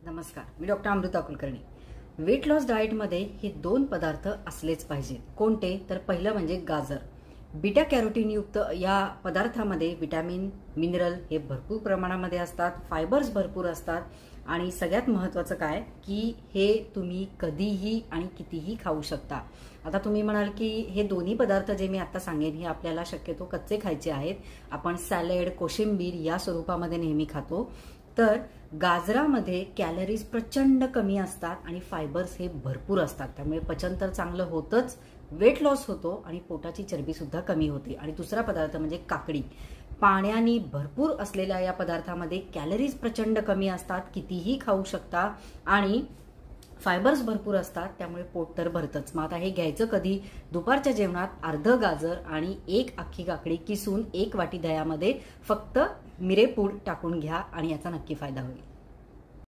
नमस्कार, मी doctor Amruta Kulkarni. Weight loss डाएटमध्ये हे दोन पदार्थ असलेच पाहिजेत। कोणते? तर पहिलं म्हणजे गाजर। बीटा कॅरोटीन युक्त या पदार्थामध्ये विटॅमिन, मिनरल हे भरपूर प्रमाणामध्ये असतात, फायबर्स भरपूर असतात आणि सगळ्यात महत्त्वाचं काय की हे तुम्ही कधीही आणि कितीही खाऊ शकता। आता तुम्ही म्हणाल की हे दोन्ही पदार्थ जे मी आता सांगेन हे आपल्याला शक्यतो कच्चे खायचे आहेत, आपण सॅलड, कोशिंबीर या स्वरूपामध्ये नेहमी खातो। तर गाजरामध्ये कॅलरीज प्रचंड कमी असतात आणि फायबर्स हे भरपूर असतात, त्यामुळे पचन तर चांगलं होतच, वेट लॉस होतो आणि पोटाची चरबी सुद्धा कमी होते। आणि दुसरा पदार्थ म्हणजे काकडी। पाण्याने भरपूर असलेल्या या पदार्थामध्ये कॅलरीज प्रचंड कमी असतात, कितीही खाऊ शकता आणि फायबर्स भरपूर असतात, त्यामुळे पोट तर भरतच। मग आता हे घ्यायचं कधी? दुपारच्या जेवणात अर्ध गाजर आणि एक अख्खी काकडी किसून एक वाटी दह्यामध्ये फक्त मिरेपूड टाकून घ्या आणि याचा नक्की फायदा होईल।